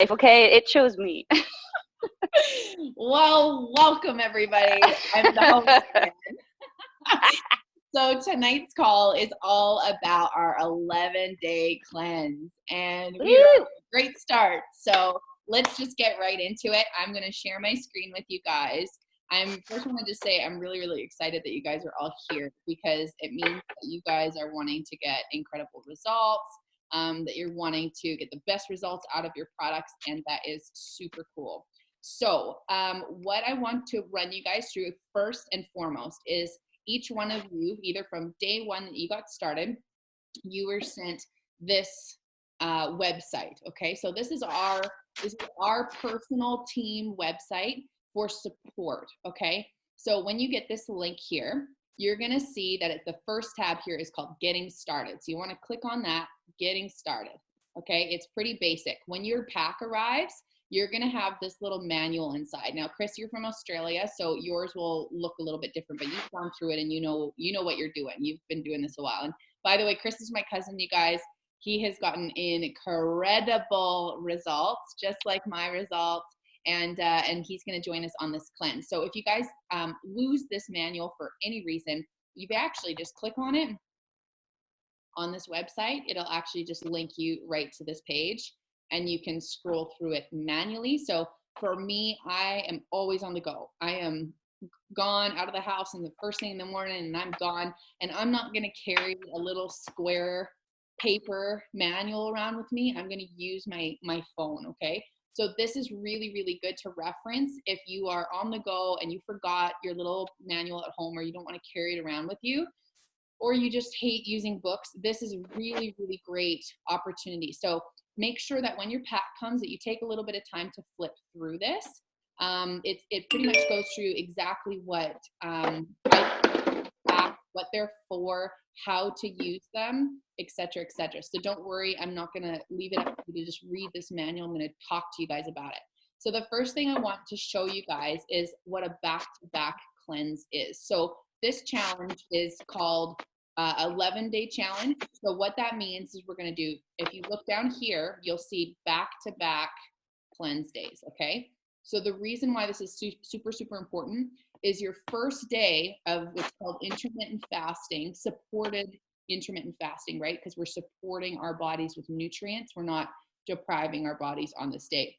Okay? It chose me. Well, welcome everybody. I'm the host again. So tonight's call is all about our 11-day cleanse, and we are off to a great start. So let's just get right into it. I'm going to share my screen with you guys. First want to just say I'm really, really excited that you guys are all here, because it means that you guys are wanting to get incredible results, that you're wanting to get the best results out of your products, and that is super cool. So what I want to run you guys through first and foremost is each one of you, either from day one that you got started, you were sent this website. Okay, so this is our personal team website for support. Okay, so when you get this link here, you're gonna see that the first tab here is called Getting Started. So you want to click on that, Getting Started. Okay, it's pretty basic. When your pack arrives, you're going to have this little manual inside. Now, Chris, you're from Australia, so yours will look a little bit different, but you've gone through it and you know what you're doing. You've been doing this a while. And by the way, Chris is my cousin, you guys. He has gotten incredible results, just like my results. And he's going to join us on this cleanse. So if you guys lose this manual for any reason, you actually just click on it on this website. It'll actually just link you right to this page, and you can scroll through it manually. So for me, I am always on the go. I am gone out of the house in the first thing in the morning, and I'm gone. And I'm not going to carry a little square paper manual around with me. I'm going to use my phone. Okay. So this is really, really good to reference if you are on the go and you forgot your little manual at home, or you don't want to carry it around with you, or you just hate using books. This is a really, really great opportunity. So make sure that when your pack comes, that you take a little bit of time to flip through this. It pretty much goes through exactly what they're for, how to use them, etc., etc. So don't worry, I'm not going to leave it up to you to just read this manual. I'm going to talk to you guys about it. So the first thing I want to show you guys is what a back-to-back cleanse is. So this challenge is called 11-day challenge. So what that means is we're going to do, if you look down here, you'll see back-to-back cleanse days. Okay. So the reason why this is super, super important is your first day of what's called intermittent fasting, supported intermittent fasting, right? Because we're supporting our bodies with nutrients. We're not depriving our bodies on this day.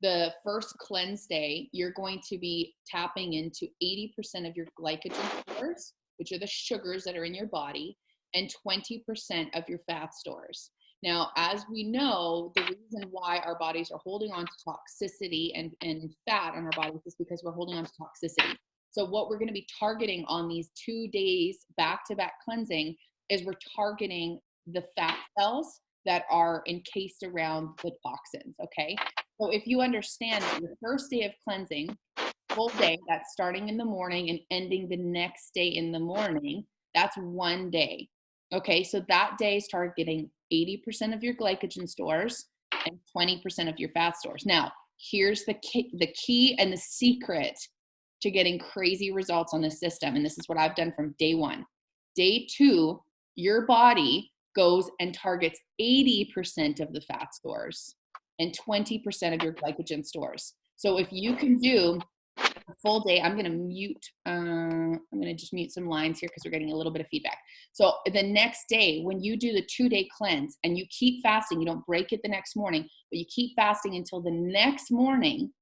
The first cleanse day, you're going to be tapping into 80% of your glycogen stores, which are the sugars that are in your body, and 20% of your fat stores. Now, as we know, the reason why our bodies are holding on to toxicity and fat in our bodies is because we're holding on to toxicity. So what we're going to be targeting on these 2 days back-to-back cleansing is we're targeting the fat cells that are encased around the toxins, okay? So if you understand that your first day of cleansing, full day, that's starting in the morning and ending the next day in the morning, that's 1 day. Okay, so that day is targeting 80% of your glycogen stores and 20% of your fat stores. Now, here's the key and the secret to getting crazy results on this system. And this is what I've done from day one. Day 2, your body goes and targets 80% of the fat stores and 20% of your glycogen stores. So if you can do a full day, I'm gonna just mute some lines here because we're getting a little bit of feedback. So the next day, when you do the 2-day cleanse and you keep fasting, you don't break it the next morning, but you keep fasting until the next morning,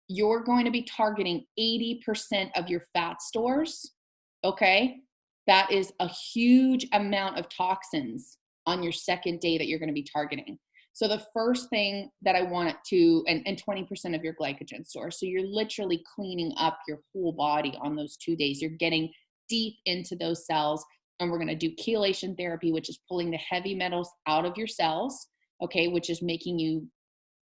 you're going to be targeting 80% of your fat stores. Okay, that is a huge amount of toxins on your second day that you're going to be targeting. So the first thing that I want to, and 20% of your glycogen stores. So you're literally cleaning up your whole body on those 2 days. You're getting deep into those cells, and we're going to do chelation therapy, which is pulling the heavy metals out of your cells, okay, which is making you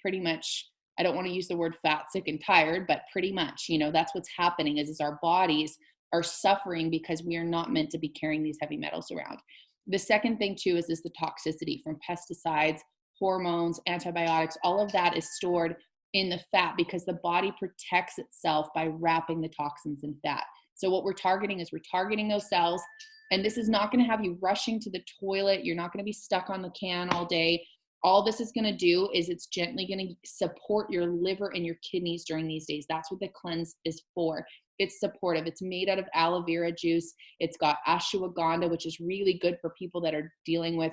pretty much, I don't want to use the word fat, sick, and tired, but pretty much, that's what's happening is our bodies are suffering because we are not meant to be carrying these heavy metals around. The second thing too is the toxicity from pesticides, hormones, antibiotics. All of that is stored in the fat because the body protects itself by wrapping the toxins in fat. So what we're targeting is we're targeting those cells, and this is not going to have you rushing to the toilet. You're not going to be stuck on the can all day. All this is going to do is it's gently going to support your liver and your kidneys during these days. That's what the cleanse is for. It's supportive. It's made out of aloe vera juice. It's got ashwagandha, which is really good for people that are dealing with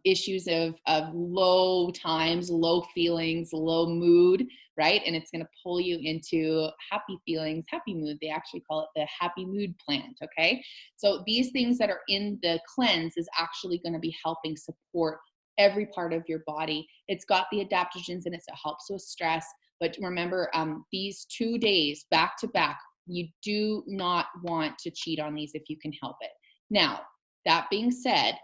issues of low times, low feelings, low mood, right? And it's going to pull you into happy feelings, happy mood. They actually call it the happy mood plant. Okay. So these things that are in the cleanse is actually going to be helping support every part of your body. It's got the adaptogens in it, so it helps with stress. But remember, these 2 days back to back, you do not want to cheat on these if you can help it. Now, that being said,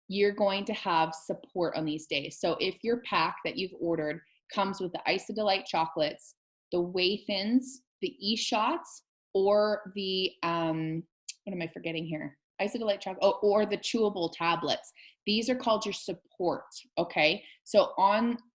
you're going to have support on these days. So if your pack that you've ordered comes with the Isodelight chocolates, the Whey Thins, the E-Shots, or the, what am I forgetting here? Isodelight chocolate, or the chewable tablets. These are called your support, okay? So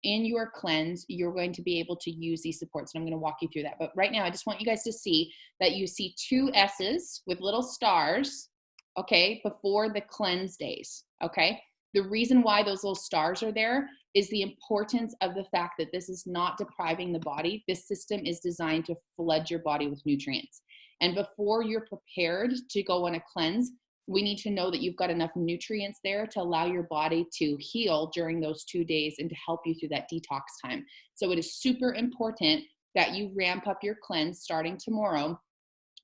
in your cleanse, you're going to be able to use these supports, and I'm gonna walk you through that. But right now, I just want you guys to see that you see 2 S's with little stars, okay, before the cleanse days, okay? The reason why those little stars are there is the importance of the fact that this is not depriving the body. This system is designed to flood your body with nutrients. And before you're prepared to go on a cleanse, we need to know that you've got enough nutrients there to allow your body to heal during those 2 days and to help you through that detox time. So it is super important that you ramp up your cleanse starting tomorrow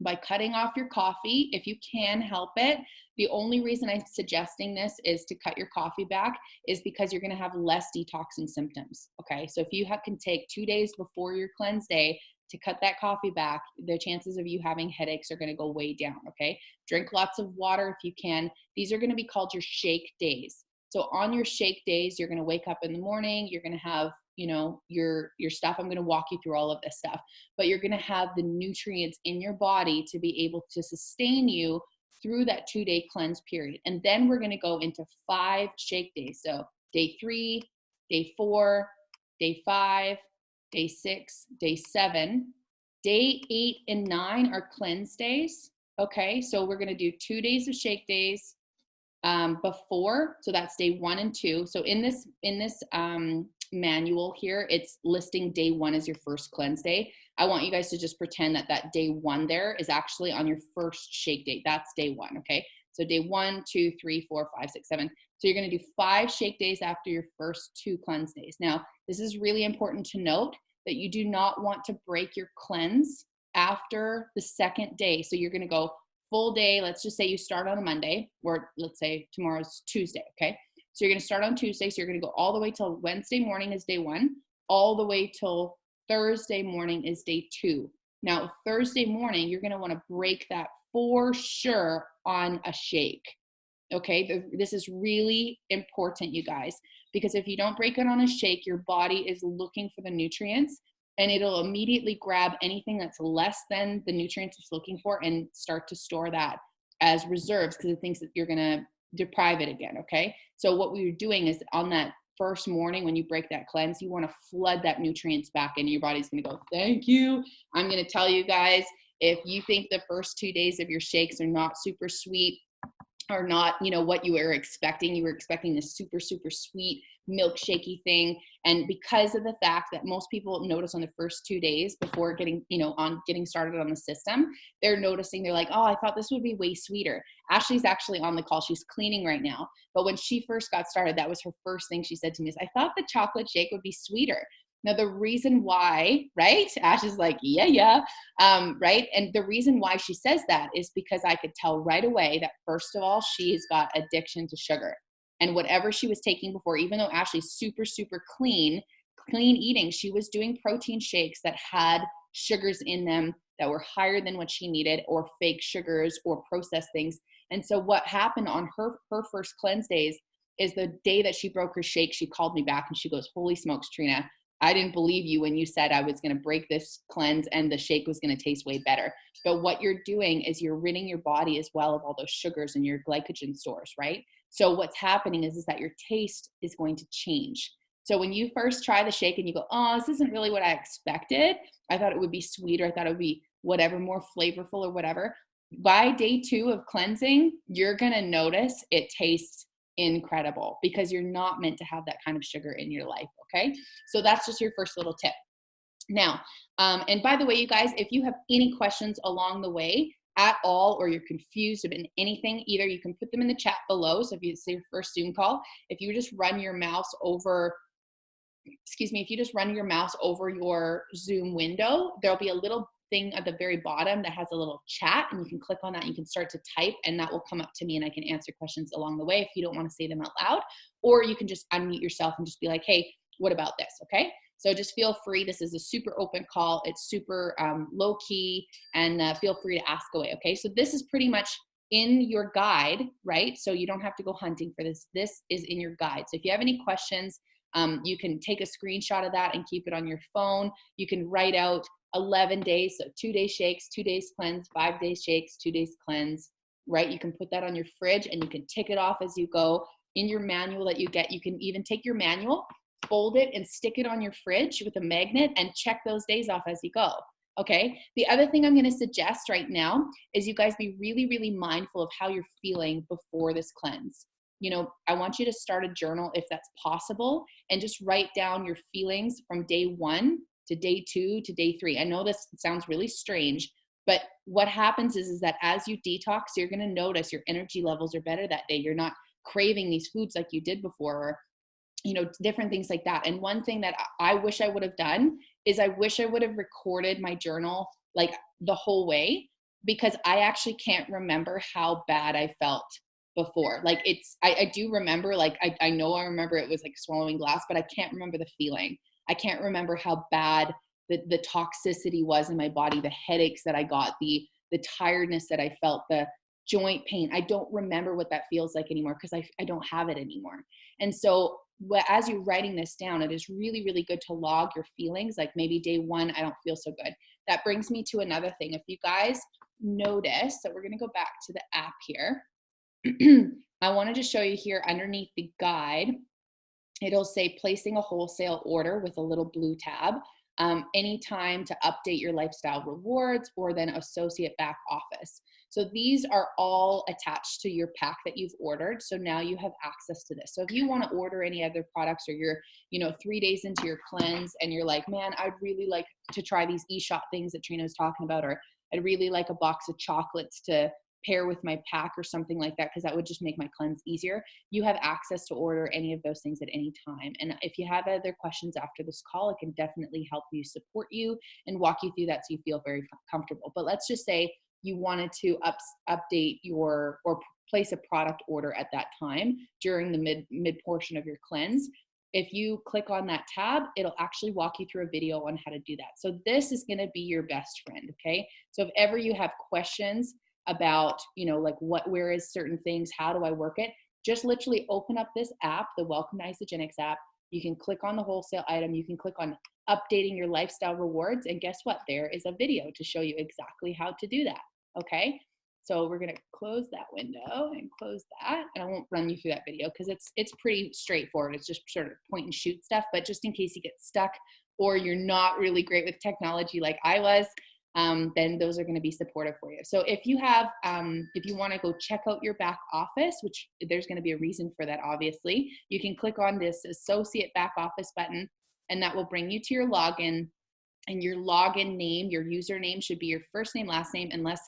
by cutting off your coffee if you can help it. The only reason I'm suggesting this is to cut your coffee back is because you're going to have less detoxing symptoms. Okay, so if you can take 2 days before your cleanse day to cut that coffee back, the chances of you having headaches are going to go way down. Okay, drink lots of water if you can. These are going to be called your shake days. So on your shake days, you're going to wake up in the morning, you're going to have, you know, your stuff. I'm going to walk you through all of this stuff, but you're going to have the nutrients in your body to be able to sustain you through that 2-day cleanse period. And then we're going to go into 5 shake days. So day 3, day 4, day 5, day 6, day 7, day 8 and 9 are cleanse days. Okay. So we're going to do 2 days of shake days before. So that's day 1 and 2. So in this manual here, it's listing day 1 as your first cleanse day. I want you guys to just pretend that that day 1 there is actually on your first shake day. That's day 1. Okay. So day 1, 2, 3, 4, 5, 6, 7. So you're going to do 5 shake days after your first 2 cleanse days. Now, this is really important to note that you do not want to break your cleanse after the second day. So you're going to go full day. Let's just say you start on a Monday, or let's say tomorrow's Tuesday. Okay. So you're going to start on Tuesday. So you're going to go all the way till Wednesday morning is day 1, all the way till Thursday morning is day 2. Now, Thursday morning, you're going to want to break that for sure on a shake. Okay. This is really important, you guys, because if you don't break it on a shake, your body is looking for the nutrients, and it'll immediately grab anything that's less than the nutrients it's looking for and start to store that as reserves because it thinks that you're going to deprive it again. Okay. So what we're doing is on that first morning, when you break that cleanse, you want to flood that nutrients back in. Your body's going to go, thank you. I'm going to tell you guys, if you think the first 2 days of your shakes are not super sweet, or not, you know, what you were expecting this super, super sweet milkshakey thing. And because of the fact that most people notice on the first 2 days before getting, you know, on getting started on the system, they're noticing, they're like, oh, I thought this would be way sweeter. Ashley's actually on the call. She's cleaning right now. But when she first got started, that was her first thing she said to me is, I thought the chocolate shake would be sweeter. Now, the reason why, right? Ash is like, yeah. Right? And the reason why she says that is because I could tell right away that, first of all, she's got addiction to sugar. And whatever she was taking before, even though Ashley's super, super clean eating, she was doing protein shakes that had sugars in them that were higher than what she needed, or fake sugars or processed things. And so what happened on her first cleanse days is the day that she broke her shake, she called me back and she goes, holy smokes, Trina, I didn't believe you when you said I was going to break this cleanse and the shake was going to taste way better. But what you're doing is you're ridding your body as well of all those sugars in your glycogen stores, right? So what's happening is that your taste is going to change. So when you first try the shake and you go, oh, this isn't really what I expected. I thought it would be sweeter. I thought it would be whatever, more flavorful or whatever. By day 2 of cleansing, you're going to notice it tastes incredible, because you're not meant to have that kind of sugar in your life. Okay. So that's just your first little tip. Now, and by the way, you guys, if you have any questions along the way at all, or you're confused about anything, either you can put them in the chat below. So if it's your first Zoom call, if you just run your mouse over, if you just run your mouse over your Zoom window, there'll be a little thing at the very bottom that has a little chat, and you can click on that. You can start to type, and that will come up to me, and I can answer questions along the way if you don't want to say them out loud. Or you can just unmute yourself and just be like, hey, what about this? Okay. So just feel free. This is a super open call. It's super low key, and feel free to ask away. Okay. So this is pretty much in your guide, right? So you don't have to go hunting for this. This is in your guide. So if you have any questions, you can take a screenshot of that and keep it on your phone. You can write out 11 days, so 2 days shakes, 2 days cleanse, 5 days shakes, 2 days cleanse, right? You can put that on your fridge, and you can tick it off as you go. In your manual that you get, you can even take your manual, fold it, and stick it on your fridge with a magnet, and check those days off as you go. Okay. The other thing I'm going to suggest right now is you guys be really, really mindful of how you're feeling before this cleanse. You know, I want you to start a journal if that's possible, and just write down your feelings from day 1 to day 2 to day 3. I know this sounds really strange, but what happens is that as you detox, you're going to notice your energy levels are better that day. You're not craving these foods like you did before, or, you know, different things like that. And one thing that I wish I would have done is I wish I would have recorded my journal like the whole way, because I actually can't remember how bad I felt before. Like I do remember, like, I know I remember it was like swallowing glass, but I can't remember the feeling. I can't remember how bad the toxicity was in my body, the headaches that I got, the tiredness that I felt, the joint pain. I don't remember what that feels like anymore, because I don't have it anymore. And so as you're writing this down, it is really, really good to log your feelings. Like maybe day 1, I don't feel so good. That brings me to another thing. If you guys notice, so we're going to go back to the app here. I wanted to show you here underneath the guide, it'll say placing a wholesale order with a little blue tab. Anytime to update your lifestyle rewards, or then associate back office. So these are all attached to your pack that you've ordered. So now you have access to this. So if you want to order any other products, or you're, 3 days into your cleanse and you're like, man, I'd really like to try these eShop things that Trina was talking about, or I'd really like a box of chocolates to pair with my pack or something like that, because that would just make my cleanse easier. You have access to order any of those things at any time. And if you have other questions after this call, it can definitely help you, support you, and walk you through that so you feel very comfortable. But let's just say you wanted to update or place a product order at that time during the mid portion of your cleanse. If you click on that tab, it'll actually walk you through a video on how to do that. So this is going to be your best friend. Okay. So if ever you have questions about, like where is certain things, how do I work it, just literally open up this app, the Welcome to Isagenix app. You can click on the wholesale item. You can click on updating your lifestyle rewards. And guess what? There is a video to show you exactly how to do that. Okay. So we're going to close that window and close that. And I won't run you through that video because it's pretty straightforward. It's just sort of point and shoot stuff. But just in case you get stuck, or you're not really great with technology like I was, then those are going to be supportive for you. So if you have, if you want to go check out your back office, which there's going to be a reason for that, obviously, you can click on this associate back office button, and that will bring you to your login. And your login name, your username should be your first name, last name, unless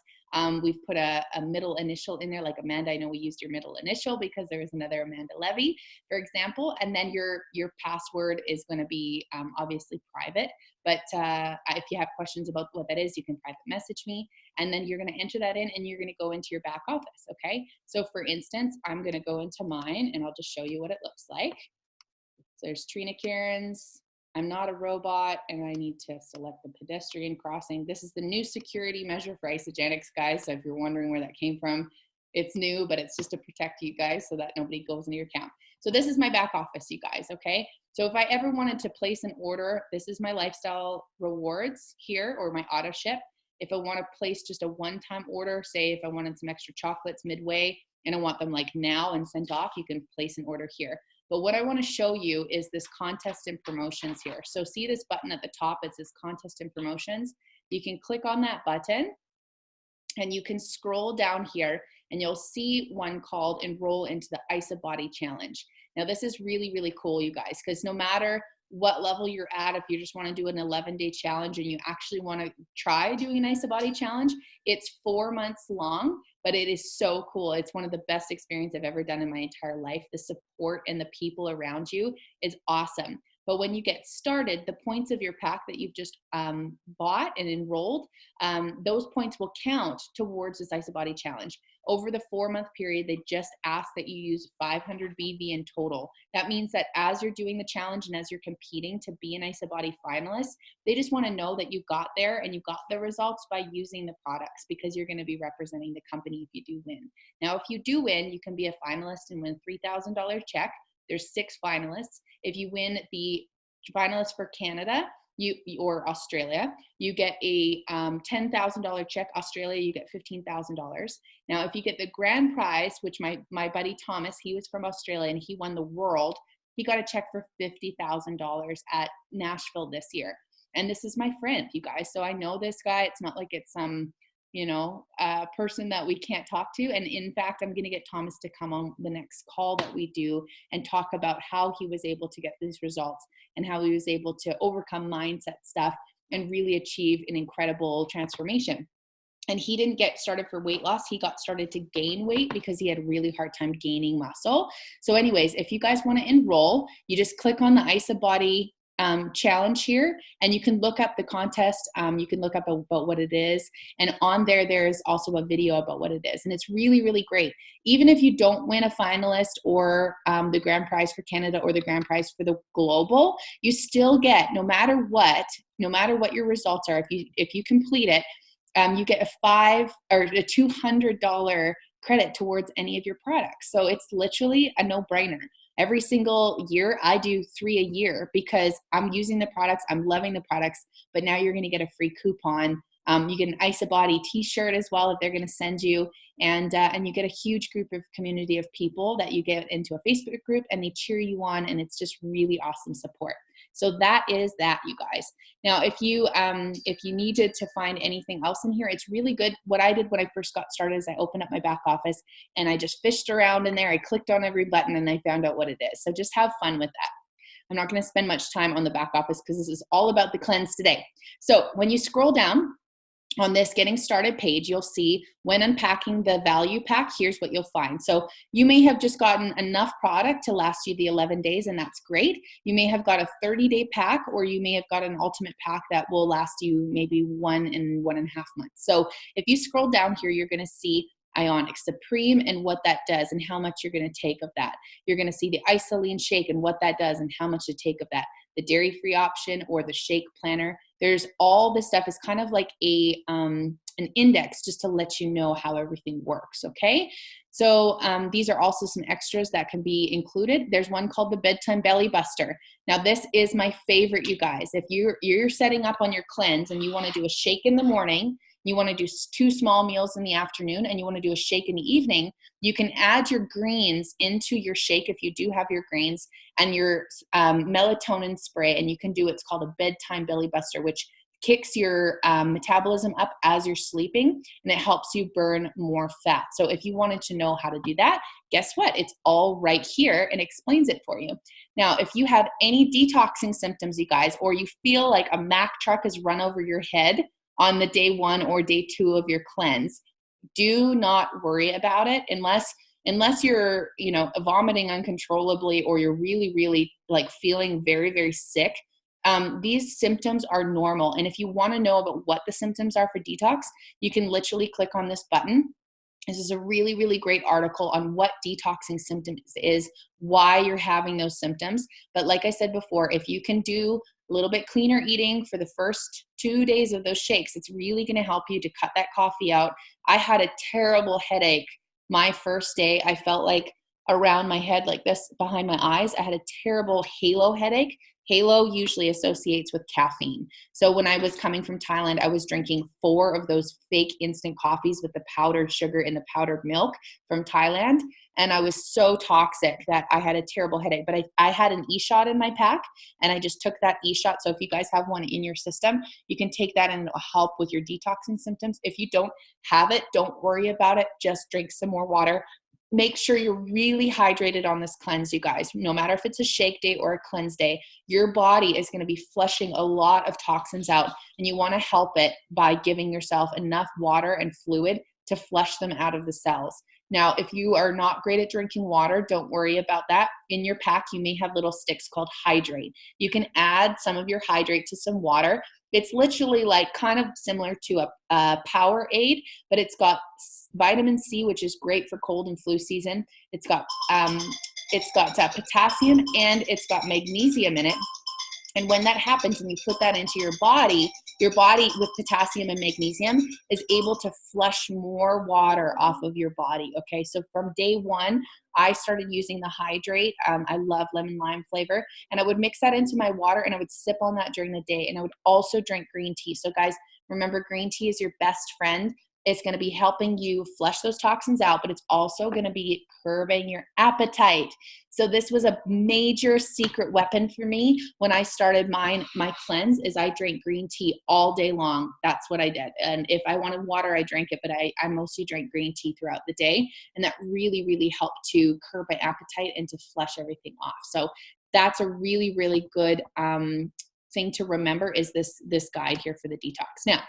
we've put a middle initial in there, like Amanda. I know we used your middle initial because there was another Amanda Levy, for example. And then your password is going to be obviously private. But if you have questions about what that is, you can private message me. And then you're going to enter that in, and you're going to go into your back office. Okay. So for instance, I'm going to go into mine, and I'll just show you what it looks like. So there's Trina Cairns. I'm not a robot, and I need to select the pedestrian crossing. This is the new security measure for Isagenix, guys. So if you're wondering where that came from, it's new, but it's just to protect you guys so that nobody goes into your account. So this is my back office, you guys, okay? So if I ever wanted to place an order, this is my lifestyle rewards here, or my auto ship. If I want to place just a one-time order, say if I wanted some extra chocolates midway and I want them like now and sent off, you can place an order here. But what I want to show you is this contest and promotions here. So see this button at the top, it says contest and promotions. You can click on that button, and you can scroll down here, and you'll see one called Enroll into the IsaBody Challenge. Now, this is really, really cool, you guys, because no matter what level you're at, if you just want to do an 11-day challenge and you actually want to try doing an IsaBody challenge, it's 4 months long, but it is so cool. It's one of the best experiences I've ever done in my entire life. The support and the people around you is awesome. But when you get started, the points of your pack that you've just bought and enrolled, those points will count towards this IsaBody challenge. Over the 4-month period, they just ask that you use 500 BV in total. That means that as you're doing the challenge and as you're competing to be an IsaBody finalist, they just want to know that you got there and you got the results by using the products, because you're going to be representing the company if you do win. Now, if you do win, you can be a finalist and win a $3,000 check. There's 6 finalists. If you win the finalist for Canada, or Australia, you get a $10,000 check. Australia, you get $15,000. Now, if you get the grand prize, which my buddy Thomas, he was from Australia and he won the world, he got a check for $50,000 at Nashville this year. And this is my friend, you guys. So I know this guy. It's not like it's some person that we can't talk to. And in fact, I'm going to get Thomas to come on the next call that we do and talk about how he was able to get these results and how he was able to overcome mindset stuff and really achieve an incredible transformation. And he didn't get started for weight loss. He got started to gain weight because he had a really hard time gaining muscle. So anyways, if you guys want to enroll, you just click on the IsaBody challenge here, and you can look up the contest. You can look up about what it is, and on there's also a video about what it is, and it's really, really great. Even if you don't win a finalist or the grand prize for Canada or the grand prize for the global, you still get, no matter what your results are, if you complete it, you get a $200 credit towards any of your products. So it's literally a no-brainer. Every single year, I do 3 a year because I'm using the products. I'm loving the products. But now you're going to get a free coupon. You get an IsaBody t-shirt as well that they're going to send you. And you get a huge community of people that you get into a Facebook group, and they cheer you on. And it's just really awesome support. So that is that, you guys. Now, if you needed to find anything else in here, it's really good. What I did when I first got started is I opened up my back office and I just fished around in there. I clicked on every button and I found out what it is. So just have fun with that. I'm not going to spend much time on the back office because this is all about the cleanse today. So when you scroll down on this getting started page, you'll see when unpacking the value pack, here's what you'll find. So you may have just gotten enough product to last you the 11 days, and that's great. You may have got a 30-day pack, or you may have got an ultimate pack that will last you maybe 1 and 1.5 months. So if you scroll down here, you're going to see Ionix Supreme and what that does and how much you're going to take of that. You're going to see the Isoline Shake and what that does and how much to take of that. The dairy-free option or the shake planner. There's all this stuff is kind of like an index just to let you know how everything works, okay? So these are also some extras that can be included. There's one called the Bedtime Belly Buster. Now this is my favorite, you guys. If you're setting up on your cleanse and you want to do a shake in the morning, you want to do 2 small meals in the afternoon, and you want to do a shake in the evening, you can add your greens into your shake if you do have your greens and your melatonin spray, and you can do what's called a Bedtime Belly Buster, which kicks your metabolism up as you're sleeping, and it helps you burn more fat. So if you wanted to know how to do that, guess what? It's all right here and explains it for you. Now, if you have any detoxing symptoms, you guys, or you feel like a Mack truck has run over your head on the day 1 or day 2 of your cleanse, do not worry about it unless you're, vomiting uncontrollably or you're really, really like feeling very, very sick. These symptoms are normal. And if you want to know about what the symptoms are for detox, you can literally click on this button. This is a really, really great article on what detoxing symptoms is, why you're having those symptoms. But like I said before, if you can do a little bit cleaner eating for the first 2 days of those shakes, it's really going to help you to cut that coffee out. I had a terrible headache my first day. I felt like around my head like this behind my eyes. I had a terrible halo headache. Halo usually associates with caffeine. So when I was coming from Thailand, I was drinking 4 of those fake instant coffees with the powdered sugar and the powdered milk from Thailand. And I was so toxic that I had a terrible headache. But I had an e-shot in my pack, and I just took that e-shot. So if you guys have one in your system, you can take that and it'll help with your detoxing symptoms. If you don't have it, don't worry about it. Just drink some more water. Make sure you're really hydrated on this cleanse, you guys. No matter if it's a shake day or a cleanse day, your body is going to be flushing a lot of toxins out, and you want to help it by giving yourself enough water and fluid to flush them out of the cells. Now, if you are not great at drinking water, don't worry about that. In your pack, you may have little sticks called Hydrate. You can add some of your Hydrate to some water. It's literally like kind of similar to a Powerade, but it's got vitamin C, which is great for cold and flu season. It's got potassium, and it's got magnesium in it. And when that happens and you put that into your body with potassium and magnesium is able to flush more water off of your body. Okay, so from day one, I started using the Hydrate. I love lemon lime flavor, and I would mix that into my water, and I would sip on that during the day. And I would also drink green tea. So guys, remember, green tea is your best friend. It's going to be helping you flush those toxins out, but it's also going to be curbing your appetite. So this was a major secret weapon for me when I started my cleanse. Is I drank green tea all day long. That's what I did. And if I wanted water, I drank it, but I mostly drank green tea throughout the day. And that really, really helped to curb my appetite and to flush everything off. So that's a really, really good thing to remember, is this guide here for the detox. Now,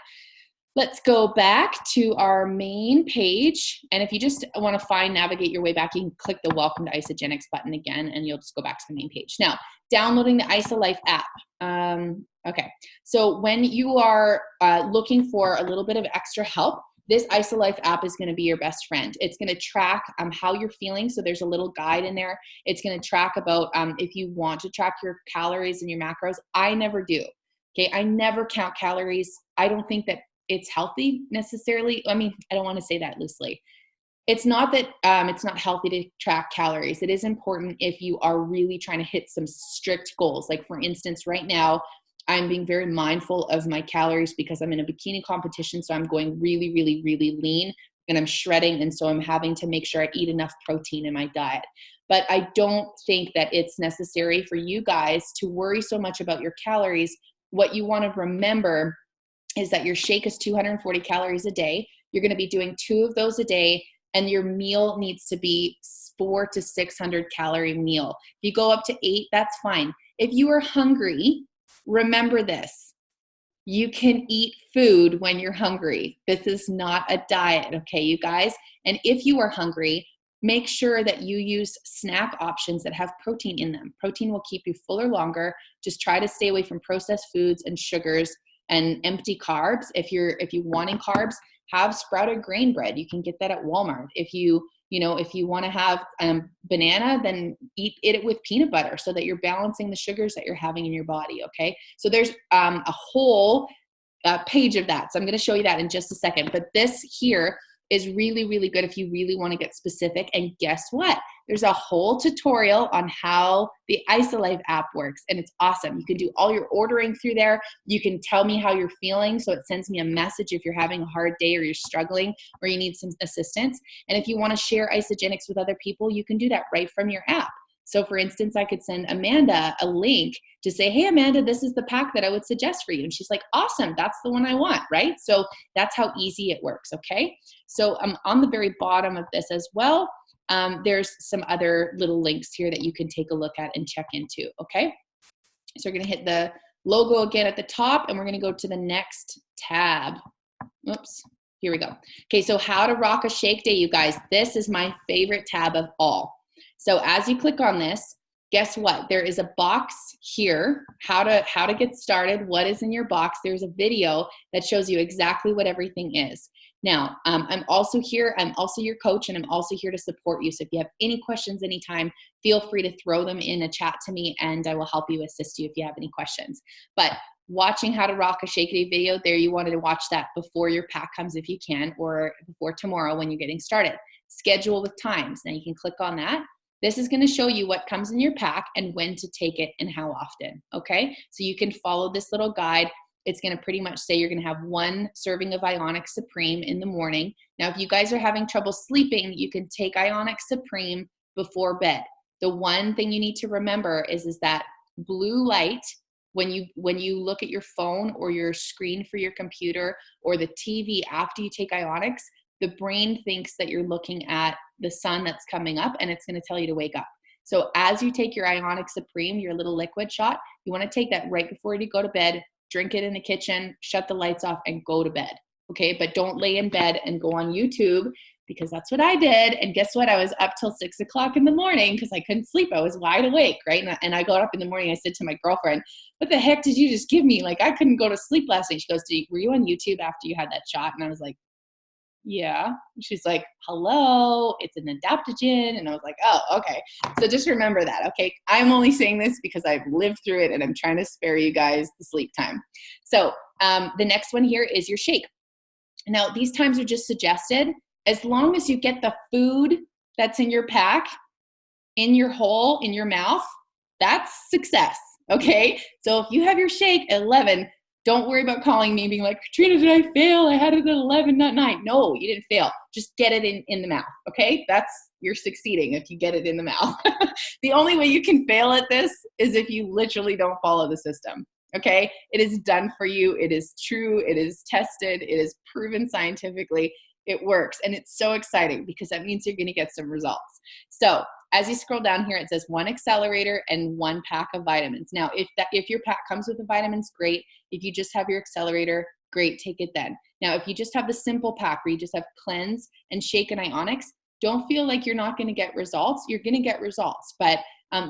let's go back to our main page. And if you just want to navigate your way back, you can click the Welcome to Isagenix button again, and you'll just go back to the main page. Now, downloading the IsaLife app. Okay, so when you are looking for a little bit of extra help, this IsaLife app is going to be your best friend. It's going to track how you're feeling. So there's a little guide in there. It's going to track about if you want to track your calories and your macros. I never do. Okay, I never count calories. I don't think that it's healthy necessarily. I mean, I don't want to say that loosely. It's not that it's not healthy to track calories. It is important if you are really trying to hit some strict goals. Like for instance, right now, I'm being very mindful of my calories because I'm in a bikini competition. So I'm going really, really, really lean, and I'm shredding. And so I'm having to make sure I eat enough protein in my diet. But I don't think that it's necessary for you guys to worry so much about your calories. What you want to remember is that your shake is 240 calories a day. You're going to be doing 2 of those a day, and your meal needs to be 400 to 600 calorie meal. If you go up to 8, that's fine. If you are hungry, remember this. You can eat food when you're hungry. This is not a diet, okay, you guys? And if you are hungry, make sure that you use snack options that have protein in them. Protein will keep you fuller longer. Just try to stay away from processed foods and sugars and empty carbs. If you're wanting carbs, have sprouted grain bread. You can get that at Walmart. If you want to have banana, then eat it with peanut butter so that you're balancing the sugars that you're having in your body. Okay. So there's a whole page of that. So I'm going to show you that in just a second. But this here is really, really good if you really want to get specific. And guess what? There's a whole tutorial on how the IsaLife app works, and it's awesome. You can do all your ordering through there. You can tell me how you're feeling, so it sends me a message if you're having a hard day or you're struggling or you need some assistance. And if you want to share Isagenix with other people, you can do that right from your app. So for instance, I could send Amanda a link to say, hey, Amanda, this is the pack that I would suggest for you. And she's like, awesome, that's the one I want, right? So that's how easy it works, okay? So on the very bottom of this as well, there's some other little links here that you can take a look at and check into, okay? So we're gonna hit the logo again at the top, and we're gonna go to the next tab. Oops, here we go. Okay, so how to rock a shake day, you guys. This is my favorite tab of all. So as you click on this, guess what? There is a box here, how to get started, what is in your box. There's a video that shows you exactly what everything is. Now, I'm also here. I'm also your coach, and I'm also here to support you. So if you have any questions anytime, feel free to throw them in a chat to me, and I will help you, assist you if you have any questions. But watching how to rock a shake day video, there you wanted to watch that before your pack comes if you can, or before tomorrow when you're getting started. Schedule with times. Now you can click on that. This is going to show you what comes in your pack and when to take it and how often, okay? So you can follow this little guide. It's going to pretty much say you're going to have 1 serving of Ionic Supreme in the morning. Now, if you guys are having trouble sleeping, you can take Ionic Supreme before bed. The one thing you need to remember is that blue light, when you look at your phone or your screen for your computer or the TV after you take Ionics, the brain thinks that you're looking at the sun that's coming up, and it's going to tell you to wake up. So as you take your Ionic Supreme, your little liquid shot, you want to take that right before you go to bed, drink it in the kitchen, shut the lights off, and go to bed. Okay, but don't lay in bed and go on YouTube, because that's what I did. And guess what? I was up till 6 o'clock in the morning because I couldn't sleep. I was wide awake, right? And I got up in the morning. I said to my girlfriend, "What the heck did you just give me? Like, I couldn't go to sleep last night." She goes, "Were you on YouTube after you had that shot?" And I was like, "Yeah." She's like, "Hello, it's an adaptogen." And I was like, "Oh, okay." So just remember that, okay? I'm only saying this because I've lived through it and I'm trying to spare you guys the sleep time. So the next one here is your shake. Now, these times are just suggested. As long as you get the food that's in your pack in your hole, in your mouth, that's success, okay? So if you have your shake at 11, don't worry about calling me and being like, "Katrina, did I fail? I had it at 11, not 9. No, you didn't fail. Just get it in the mouth, okay? You're succeeding if you get it in the mouth. The only way you can fail at this is if you literally don't follow the system, okay? It is done for you. It is true. It is tested. It is proven scientifically. It works. And it's so exciting because that means you're going to get some results. So as you scroll down here, it says 1 accelerator and 1 pack of vitamins. Now, if your pack comes with the vitamins, great. If you just have your accelerator, great, take it then. Now, if you just have the simple pack where you just have cleanse and shake and Ionics, don't feel like you're not going to get results. You're going to get results. But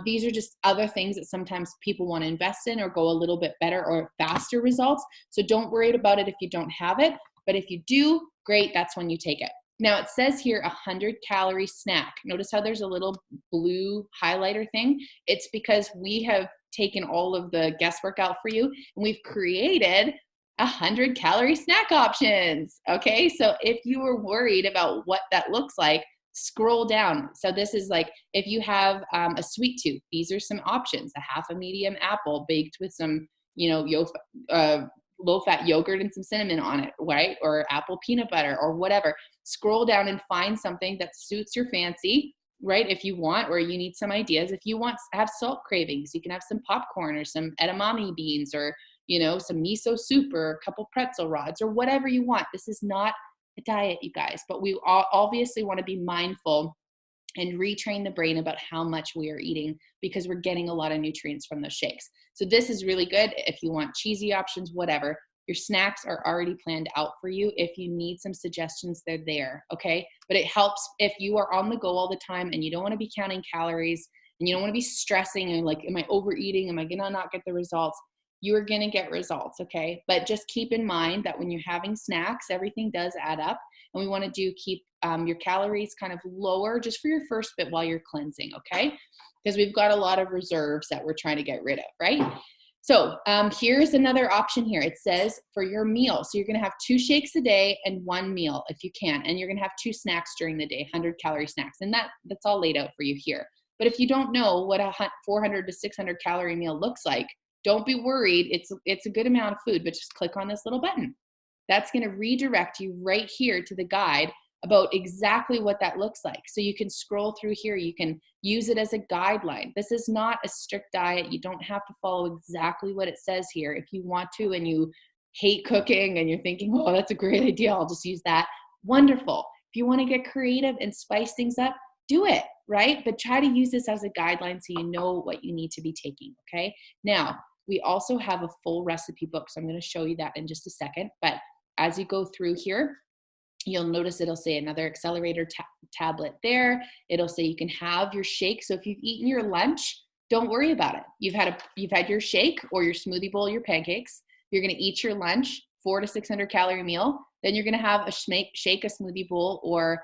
these are just other things that sometimes people want to invest in or go a little bit better or faster results. So don't worry about it if you don't have it. But if you do, great, that's when you take it. Now it says here 100-calorie snack. Notice how there's a little blue highlighter thing? It's because we have taken all of the guesswork out for you and we've created 100-calorie snack options. Okay, so if you were worried about what that looks like, scroll down. So this is like if you have a sweet tooth, these are some options: a half a medium apple baked with some, low-fat yogurt and some cinnamon on it, right? Or apple peanut butter or whatever. Scroll down and find something that suits your fancy, right? If you want, or you need some ideas. If you want to have salt cravings, you can have some popcorn or some edamame beans or, some miso soup or a couple pretzel rods or whatever you want. This is not a diet, you guys, but we all obviously want to be mindful and retrain the brain about how much we are eating because we're getting a lot of nutrients from those shakes. So this is really good if you want cheesy options, whatever. Your snacks are already planned out for you. If you need some suggestions, they're there, okay? But it helps if you are on the go all the time and you don't want to be counting calories and you don't want to be stressing and like, am I overeating? Am I gonna not get the results? You are gonna get results, okay? But just keep in mind that when you're having snacks, everything does add up. And we want to keep your calories kind of lower just for your first bit while you're cleansing, okay? Because we've got a lot of reserves that we're trying to get rid of, right? So here's another option here. It says for your meal. So you're going to have 2 shakes a day and 1 meal if you can. And you're going to have 2 snacks during the day, 100-calorie snacks. And that's all laid out for you here. But if you don't know what a 400 to 600 calorie meal looks like, don't be worried. It's a good amount of food, but just click on this little button. That's going to redirect you right here to the guide about exactly what that looks like. So you can scroll through here. You can use it as a guideline. This is not a strict diet. You don't have to follow exactly what it says here. If you want to and you hate cooking and you're thinking, oh, that's a great idea, I'll just use that. Wonderful. If you want to get creative and spice things up, do it, right? But try to use this as a guideline so you know what you need to be taking, okay? Now, we also have a full recipe book, so I'm going to show you that in just a second. But as you go through here, you'll notice it'll say another accelerator tablet there. It'll say you can have your shake. So if you've eaten your lunch, don't worry about it. You've had your shake or your smoothie bowl, your pancakes. You're going to eat your lunch, 400 to 600 calorie meal. Then you're going to have a shake, a smoothie bowl, or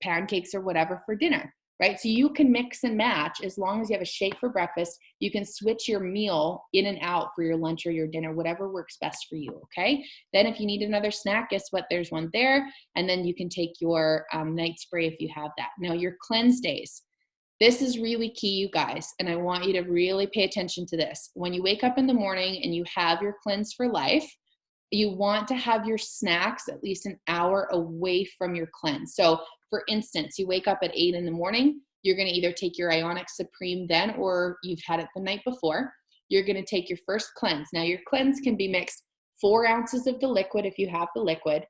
pancakes or whatever for dinner, right? So you can mix and match. As long as you have a shake for breakfast, you can switch your meal in and out for your lunch or your dinner, whatever works best for you, okay? Then if you need another snack, guess what? There's one there. And then you can take your night spray if you have that. Now your cleanse days. This is really key, you guys, and I want you to really pay attention to this. When you wake up in the morning and you have your Cleanse for Life, you want to have your snacks at least an hour away from your cleanse. So for instance, you wake up at 8 in the morning, you're going to either take your Ionic Supreme then, or you've had it the night before. You're going to take your first cleanse. Now your cleanse can be mixed 4 ounces of the liquid if you have the liquid,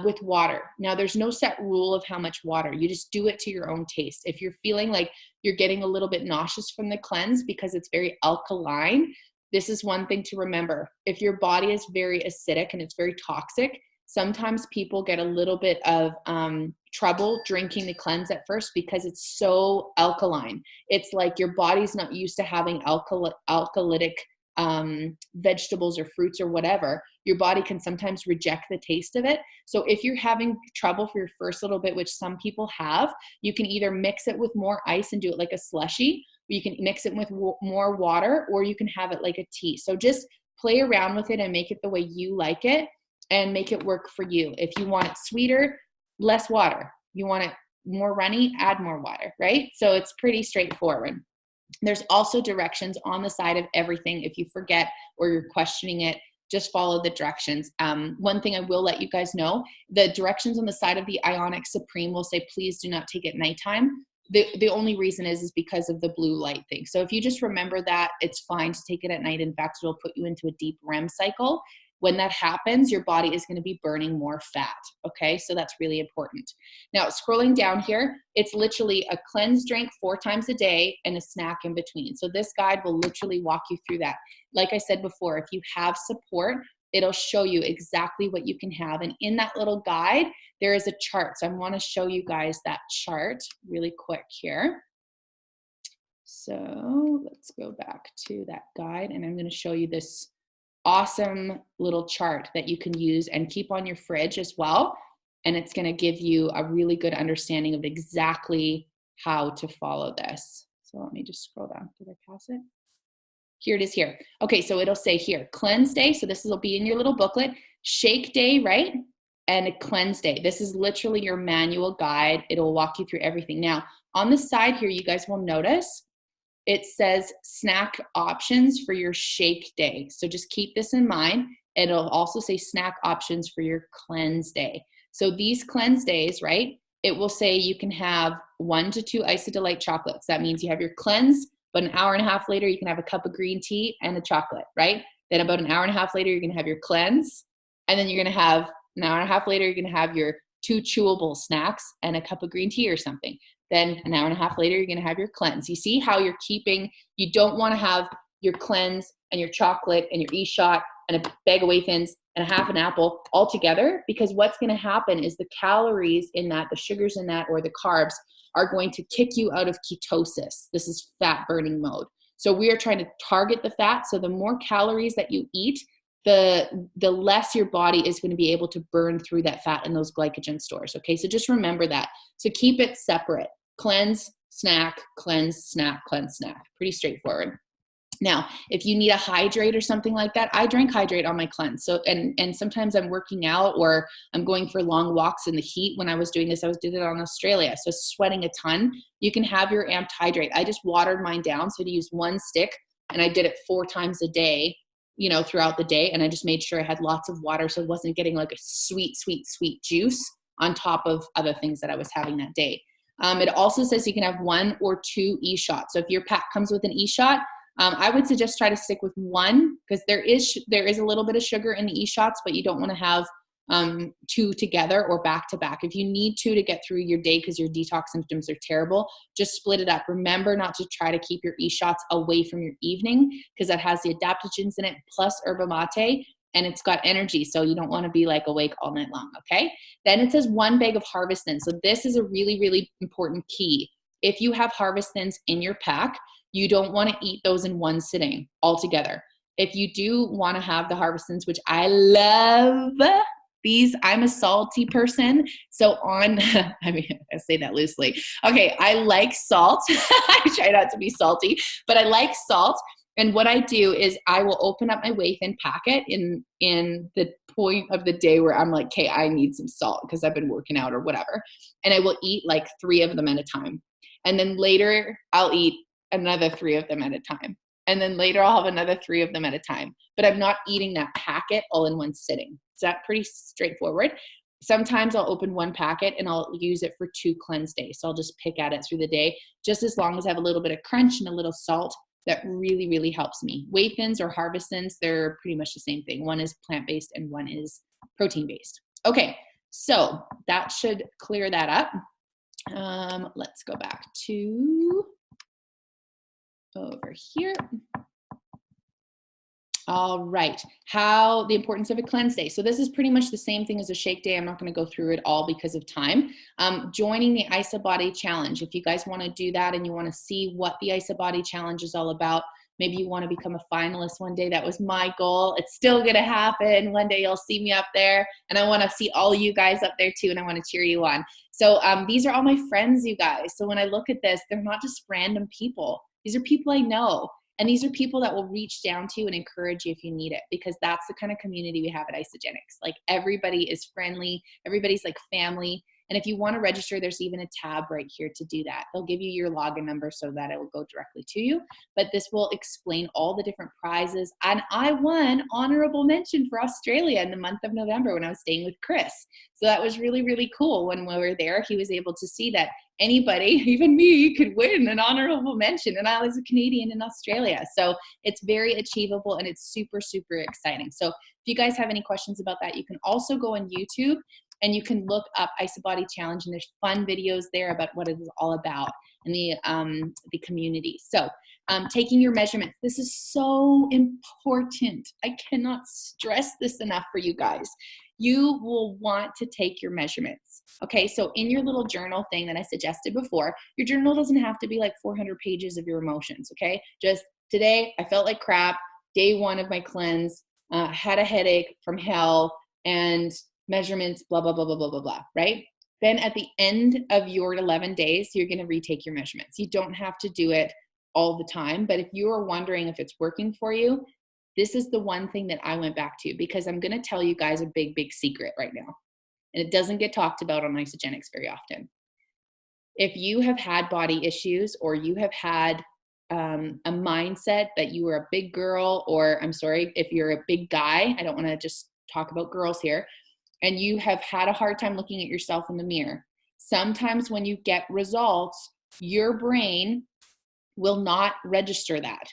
with water. Now there's no set rule of how much water. You just do it to your own taste. If you're feeling like you're getting a little bit nauseous from the cleanse because it's very alkaline, this is one thing to remember. If your body is very acidic and it's very toxic, sometimes people get a little bit of trouble drinking the cleanse at first because it's so alkaline. It's like your body's not used to having alkalytic vegetables or fruits or whatever. Your body can sometimes reject the taste of it. So if you're having trouble for your first little bit, which some people have, you can either mix it with more ice and do it like a slushie, or you can mix it with more water, or you can have it like a tea. So just play around with it and make it the way you like it and make it work for you. If you want it sweeter, less water. You want it more runny, add more water, right? So it's pretty straightforward. There's also directions on the side of everything. If you forget or you're questioning it, just follow the directions. One thing I will let you guys know, the directions on the side of the Ionic Supreme will say, please do not take it nighttime. The only reason is because of the blue light thing. So if you just remember that, it's fine to take it at night. In fact, it'll put you into a deep REM cycle. When that happens, your body is going to be burning more fat. Okay, so that's really important. Now, scrolling down here, it's literally a cleanse drink 4 times a day and a snack in between. So this guide will literally walk you through that. Like I said before, if you have support, it'll show you exactly what you can have. And in that little guide, there is a chart. So I want to show you guys that chart really quick here. So let's go back to that guide, and I'm going to show you this awesome little chart that you can use and keep on your fridge as well. And it's going to give you a really good understanding of exactly how to follow this. So let me just scroll down. Did I pass it? Here it is here. Okay, so it'll say here, cleanse day. So this will be in your little booklet. Shake day, right? And a cleanse day. This is literally your manual guide. It'll walk you through everything. Now, on the side here, you guys will notice it says snack options for your shake day. So just keep this in mind. It'll also say snack options for your cleanse day. So these cleanse days, right? It will say you can have 1 to 2 Isodelight chocolates. That means you have your cleanse, but an hour and a half later, you can have a cup of green tea and a chocolate, right? Then about an hour and a half later, you're going to have your cleanse. And then you're going to have an hour and a half later, you're going to have your 2 chewable snacks and a cup of green tea or something. Then an hour and a half later, you're going to have your cleanse. You see how you're keeping, you don't want to have your cleanse and your chocolate and your e-shot and a bag of Waifins and a half an apple all together, because what's going to happen is the calories in that, the sugars in that, or the carbs are going to kick you out of ketosis. This is fat burning mode. So we are trying to target the fat. So the more calories that you eat, the less your body is going to be able to burn through that fat in those glycogen stores. Okay, so just remember that. So keep it separate. Cleanse, snack, cleanse, snack, cleanse, snack. Pretty straightforward. Now, if you need a hydrate or something like that, I drink hydrate on my cleanse. So, and sometimes I'm working out or I'm going for long walks in the heat. When I was doing this, I was doing it on Australia. So sweating a ton, you can have your amped hydrate. I just watered mine down. So to use 1 stick, and I did it 4 times a day, you know, throughout the day. And I just made sure I had lots of water. So it wasn't getting like a sweet, sweet, sweet juice on top of other things that I was having that day. It also says you can have 1 or 2 e-shots. So if your pack comes with an e-shot, I would suggest try to stick with 1, because there is a little bit of sugar in the e-shots, but you don't want to have 2 together or back to back. If you need 2 to get through your day because your detox symptoms are terrible, just split it up. Remember not to try to keep your e-shots away from your evening, because that has the adaptogens in it plus yerba mate, and it's got energy. So you don't want to be like awake all night long. Okay. Then it says 1 bag of Harvest Thins. So this is a really, really important key. If you have Harvest Thins in your pack, you don't want to eat those in one sitting altogether. If you do want to have the Harvest Thins, which I love these, I'm a salty person. So on, I mean, I say that loosely. Okay, I like salt. I try not to be salty, but I like salt. And what I do is I will open up my Wafin packet in the point of the day where I'm like, okay, I need some salt because I've been working out or whatever. And I will eat like 3 of them at a time. And then later I'll eat another 3 of them at a time. And then later I'll have another 3 of them at a time. But I'm not eating that packet all in one sitting. Is that pretty straightforward? Sometimes I'll open one packet and I'll use it for 2 cleanse days. So I'll just pick at it through the day, just as long as I have a little bit of crunch and a little salt. That really, really helps me. Whey thins or Harvest thins, they're pretty much the same thing. One is plant-based and one is protein-based. Okay, so that should clear that up. Let's go back to over here. All right, the importance of a cleanse day. So this is pretty much the same thing as a shake day. I'm not going to go through it all because of time. Joining the IsaBody Challenge. If you guys want to do that and you want to see what the IsaBody Challenge is all about, maybe you want to become a finalist one day. That was my goal. It's still going to happen. One day you'll see me up there, and I want to see all you guys up there too, and I want to cheer you on. So these are all my friends, you guys. So when I look at this, they're not just random people. These are people I know. And these are people that will reach down to you and encourage you if you need it, because that's the kind of community we have at Isagenix. Like, everybody is friendly. Everybody's like family. And if you want to register, there's even a tab right here to do that. They'll give you your login number so that it will go directly to you. But this will explain all the different prizes. And I won honorable mention for Australia in the month of November when I was staying with Chris. So that was really, really cool. When we were there, he was able to see that anybody, even me, could win an honorable mention. And I was a Canadian in Australia. So it's very achievable and it's super, super exciting. So if you guys have any questions about that, you can also go on YouTube and you can look up IsaBody Challenge, and there's fun videos there about what it is all about and the community. So taking your measurements. This is so important. I cannot stress this enough for you guys. You will want to take your measurements. Okay, so in your little journal thing that I suggested before, your journal doesn't have to be like 400 pages of your emotions, okay? Just today, I felt like crap, day 1 of my cleanse, had a headache from hell, and measurements, blah, blah, blah, blah, blah, blah, blah, right? Then at the end of your 11 days, you're gonna retake your measurements. You don't have to do it all the time, but if you are wondering if it's working for you, this is the one thing that I went back to, because I'm gonna tell you guys a big, big secret right now. And it doesn't get talked about on Isagenix very often. If you have had body issues, or you have had a mindset that you were a big girl, or I'm sorry, if you're a big guy, I don't wanna just talk about girls here, and you have had a hard time looking at yourself in the mirror, sometimes when you get results, your brain will not register that.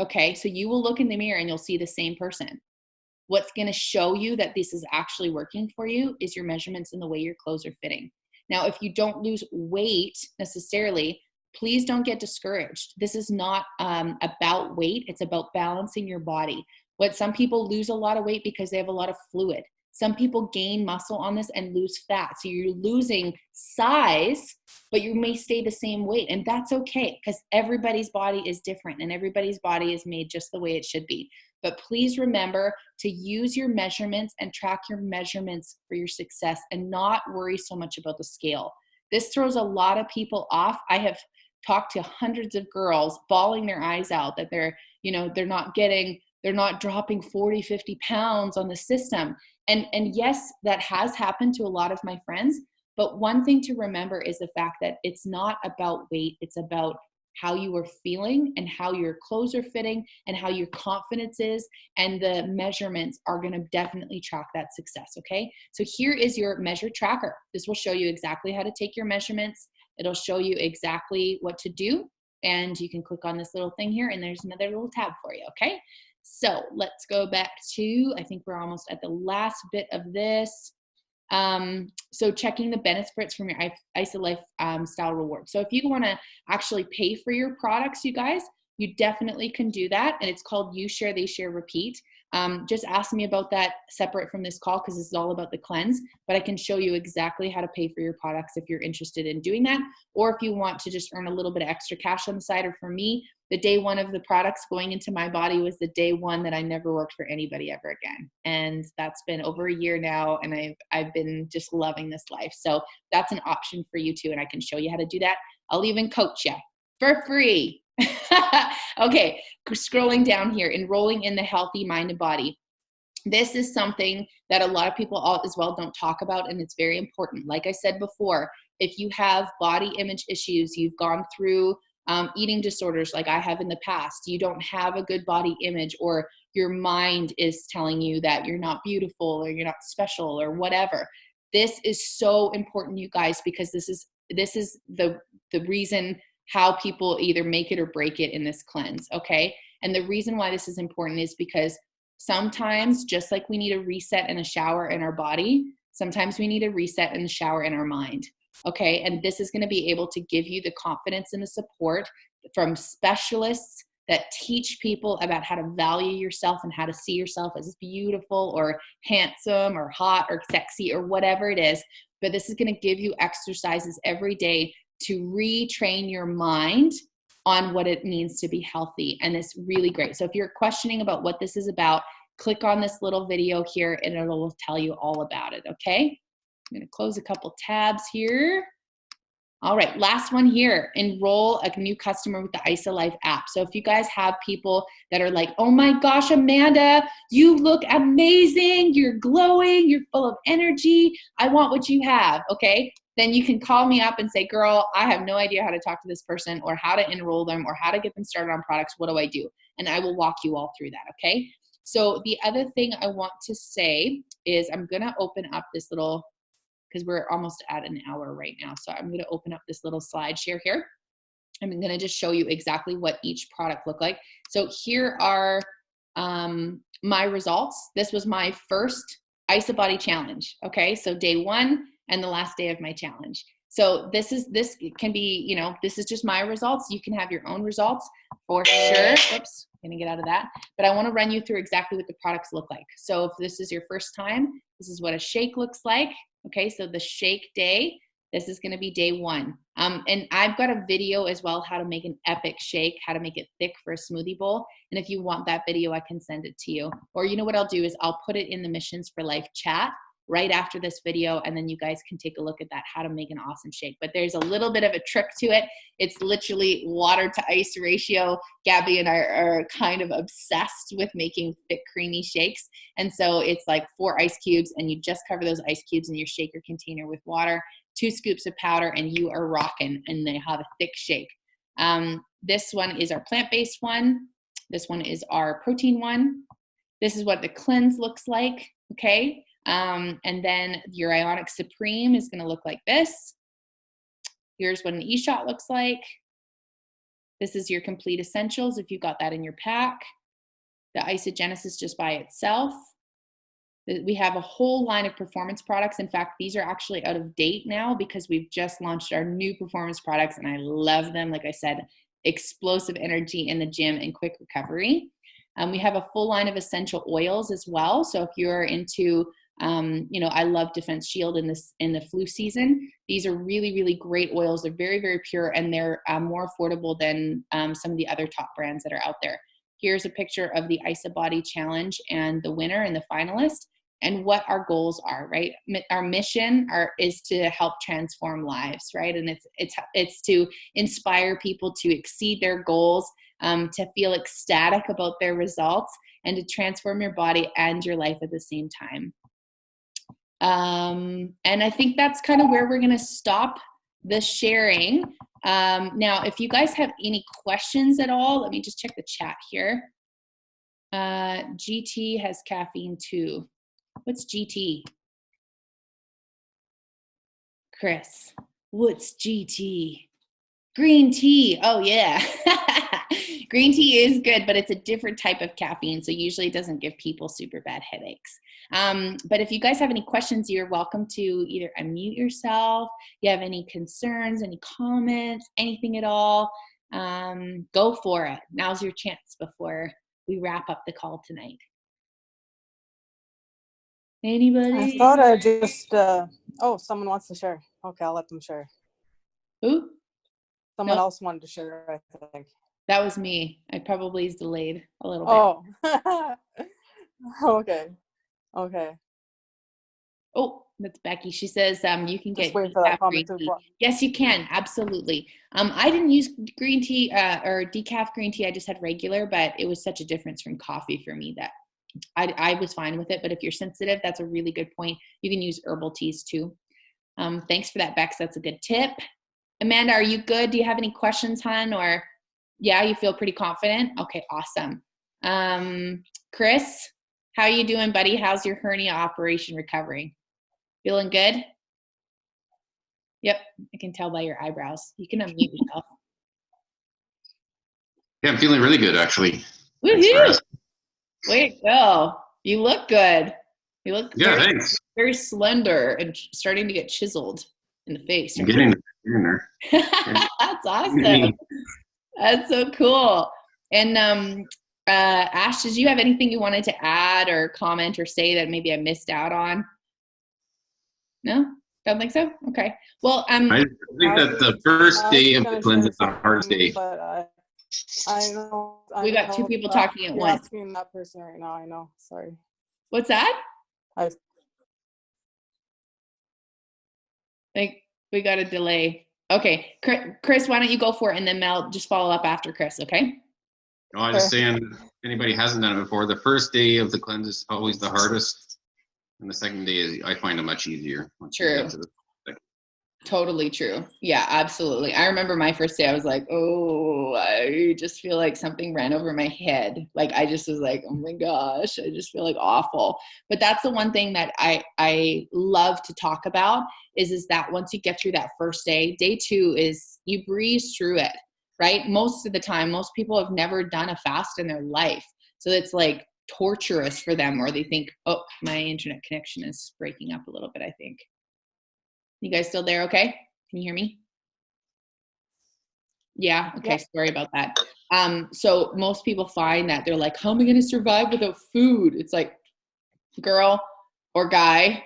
Okay, so you will look in the mirror and you'll see the same person. What's going to show you that this is actually working for you is your measurements and the way your clothes are fitting. Now, if you don't lose weight necessarily, please don't get discouraged. This is not about weight. It's about balancing your body. Some people lose a lot of weight because they have a lot of fluid. Some people gain muscle on this and lose fat. So you're losing size, but you may stay the same weight. And that's okay, because everybody's body is different and everybody's body is made just the way it should be. But please remember to use your measurements and track your measurements for your success, and not worry so much about the scale. This throws a lot of people off. I have talked to hundreds of girls bawling their eyes out that they're not dropping 40, 50 pounds on the system. And yes, that has happened to a lot of my friends. But one thing to remember is the fact that it's not about weight. It's about how you are feeling and how your clothes are fitting and how your confidence is. And the measurements are going to definitely track that success. Okay. So here is your measure tracker. This will show you exactly how to take your measurements. It'll show you exactly what to do. And you can click on this little thing here, and there's another little tab for you. Okay. So let's go back to, I think we're almost at the last bit of this. So checking the benefits from your IsaLife style reward. So if you want to actually pay for your products, you guys, you definitely can do that. And it's called You Share, They Share, Repeat. Just ask me about that separate from this call, because this is all about the cleanse, but I can show you exactly how to pay for your products if you're interested in doing that. Or if you want to just earn a little bit of extra cash on the side. Or for me, the day 1 of the products going into my body was the day 1 that I never worked for anybody ever again. And that's been over a year now, and I've been just loving this life. So that's an option for you too, and I can show you how to do that. I'll even coach you for free. Okay, scrolling down here, enrolling in the healthy mind and body. This is something that a lot of people as well don't talk about, and it's very important. Like I said before, if you have body image issues, you've gone through eating disorders like I have in the past, you don't have a good body image, or your mind is telling you that you're not beautiful or you're not special or whatever. This is so important, you guys, because this is the reason how people either make it or break it in this cleanse, okay? And the reason why this is important is because sometimes, just like we need a reset and a shower in our body, sometimes we need a reset and a shower in our mind, okay? And this is going to be able to give you the confidence and the support from specialists that teach people about how to value yourself and how to see yourself as beautiful or handsome or hot or sexy or whatever it is. But this is going to give you exercises every day to retrain your mind on what it means to be healthy. And it's really great. So if you're questioning about what this is about, click on this little video here and it will tell you all about it, okay? I'm gonna close a couple tabs here. All right, last one here, enroll a new customer with the IsaLife app. So if you guys have people that are like, oh my gosh, Amanda, you look amazing, you're glowing, you're full of energy, I want what you have, okay? Then you can call me up and say, girl, I have no idea how to talk to this person or how to enroll them or how to get them started on products. What do I do? And I will walk you all through that, okay? So the other thing I want to say is I'm gonna open up this little, because we're almost at an hour right now. So I'm gonna open up this little slide share here. I'm gonna just show you exactly what each product looked like. So here are my results. This was my first IsaBody challenge, okay? So day 1 and the last day of my challenge. So this can be, you know, this is just my results. You can have your own results for sure. Oops, gonna get out of that. But I wanna run you through exactly what the products look like. So if this is your first time, this is what a shake looks like. Okay, so the shake day, this is gonna be day 1. And I've got a video as well, how to make an epic shake, how to make it thick for a smoothie bowl. And if you want that video, I can send it to you. Or you know what I'll do is I'll put it in the Missions for Life chat right after this video, and then you guys can take a look at that, how to make an awesome shake. But there's a little bit of a trick to it. It's literally water to ice ratio. Gabby and I are kind of obsessed with making thick, creamy shakes. And so it's like 4 ice cubes, and you just cover those ice cubes in your shaker container with water, 2 scoops of powder, and you are rocking, and they have a thick shake. This one is our plant-based one. This one is our protein one. This is what the cleanse looks like, okay? And then your Ionic Supreme is gonna look like this. Here's what an e-shot looks like. This is your complete essentials if you got that in your pack. The Isagenesis just by itself. We have a whole line of performance products. In fact, these are actually out of date now because we've just launched our new performance products and I love them. Like I said, explosive energy in the gym and quick recovery. We have a full line of essential oils as well. So if you're into you know, I love Defense Shield in the flu season. These are really, really great oils. They're very, very pure, and they're more affordable than some of the other top brands that are out there. Here's a picture of the IsaBody challenge and the winner and the finalist and what our goals are, right? Our mission is to help transform lives, right? And it's to inspire people to exceed their goals, to feel ecstatic about their results, and to transform your body and your life at the same time. And I think that's kind of where we're going to stop the sharing. Now, if you guys have any questions at all, let me just check the chat here. GT has caffeine too. What's GT? Chris, what's GT? Green tea. Oh, yeah. Green tea is good, but it's a different type of caffeine, so usually it doesn't give people super bad headaches. But if you guys have any questions, you're welcome to either unmute yourself, you have any concerns, any comments, anything at all, go for it. Now's your chance before we wrap up the call tonight. Anybody? I thought I just, oh, someone wants to share. Okay, I'll let them share. Who? Someone else wanted to share, I think. That was me. I probably is delayed a little bit. Oh, okay. Okay. Oh, that's Becky. She says you can Just get wait for that decaf green comment tea. to Yes, you can. Absolutely. I didn't use green tea or decaf green tea. I just had regular, but it was such a difference from coffee for me that I was fine with it. But if you're sensitive, that's a really good point. You can use herbal teas too. Thanks for that, Bex. That's a good tip. Amanda, are you good? Do you have any questions, hon? Or yeah, you feel pretty confident? Okay, awesome. Chris, how are you doing, buddy? How's your hernia operation recovering? Feeling good? Yep, I can tell by your eyebrows. You can unmute yourself. Yeah, I'm feeling really good, actually. Woohoo! Way to go. You look good. You look thanks. Very slender and starting to get chiseled in the face. I'm getting there. That's awesome. That's so cool. And Ash, did you have anything you wanted to add or comment or say that maybe I missed out on? No? Don't think so? Okay. Well, I think that the first day of the cleanse is the hardest day. But I know. We got two people talking at once. You're asking that person right now. I know. Sorry. What's that? Like, we got a delay. Okay. Chris, why don't you go for it, and then Mel, just follow up after Chris, okay? No, I was just saying, if anybody hasn't done it before, the first day of the cleanse is always the hardest, and the second day is, I find it much easier. True. Totally true. Yeah, absolutely. I remember my first day, I was like, oh, I just feel like something ran over my head. Like, I just was like, oh my gosh, I just feel like awful. But that's the one thing that I love to talk about is that once you get through that first day, day two is you breeze through it, right? Most of the time, most people have never done a fast in their life. So it's like torturous for them, or they think, oh, my internet connection is breaking up a little bit, I think. You guys still there? Okay. Can you hear me? Yeah. Okay. Yep. Sorry about that. So most people find that they're like, how am I going to survive without food? It's like, girl or guy,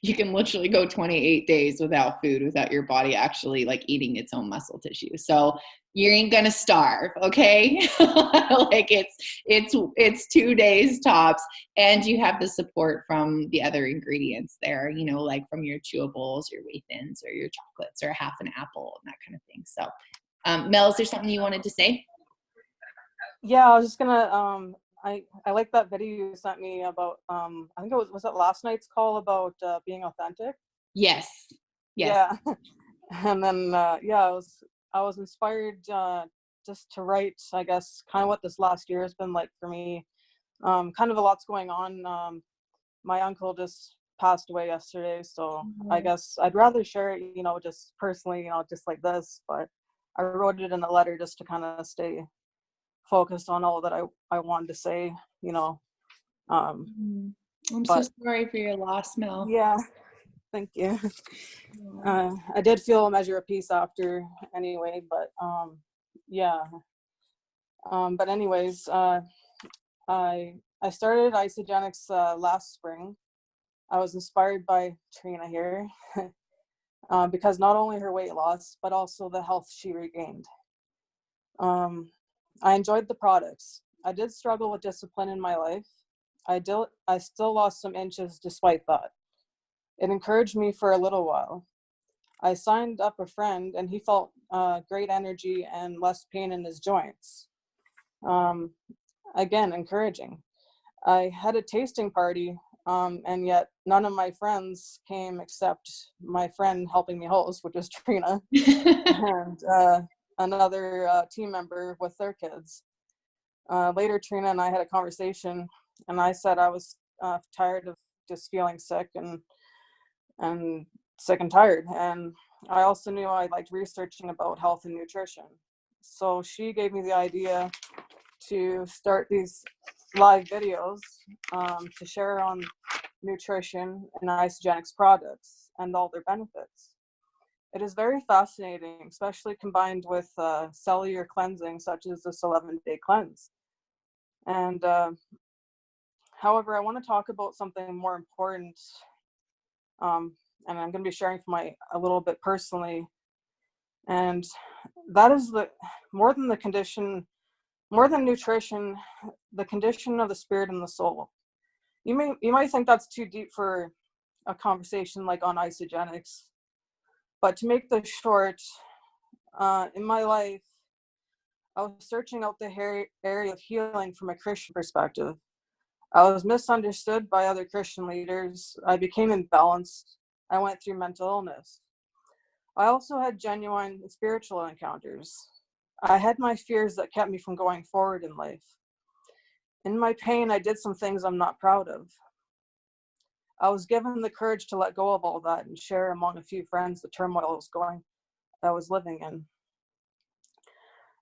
you can literally go 28 days without food, without your body actually like eating its own muscle tissue. So you ain't gonna starve, okay? Like it's 2 days tops, and you have the support from the other ingredients there, you know, like from your chewables, your whey thins, or your chocolates, or half an apple, and that kind of thing. So, Mel, is there something you wanted to say? Yeah, I was just gonna I like that video you sent me about I think it was it last night's call about being authentic? Yes. Yeah. And then I was inspired just to write, I guess, kind of what this last year has been like for me. Kind of a lot's going on. My uncle just passed away yesterday, so I guess I'd rather share it, you know, just personally, you know, just like this, but I wrote it in a letter just to kind of stay focused on all that I wanted to say, you know. I'm so sorry for your loss, Mel. Yeah, thank you. I did feel a measure of peace after anyway, but yeah. But anyways, I started Isagenix last spring. I was inspired by Trina here because not only her weight loss, but also the health she regained. I enjoyed the products. I did struggle with discipline in my life. I still lost some inches despite that. It encouraged me for a little while. I signed up a friend, and he felt great energy and less pain in his joints. Again, encouraging. I had a tasting party, and yet none of my friends came except my friend helping me host, which is Trina, and another team member with their kids. Later, Trina and I had a conversation, and I said I was tired of just feeling sick and sick and tired. And I also knew I liked researching about health and nutrition. So she gave me the idea to start these live videos to share on nutrition and Isagenix products and all their benefits. It is very fascinating, especially combined with cellular cleansing, such as this 11-day cleanse. And however, I want to talk about something more important, and I'm going to be sharing from a little bit personally, and that is more than nutrition, the condition of the spirit and the soul. You might think that's too deep for a conversation like on Isagenix. But to make this short, in my life, I was searching out the area of healing from a Christian perspective. I was misunderstood by other Christian leaders. I became imbalanced. I went through mental illness. I also had genuine spiritual encounters. I had my fears that kept me from going forward in life. In my pain, I did some things I'm not proud of. I was given the courage to let go of all that and share among a few friends the turmoil I was living in.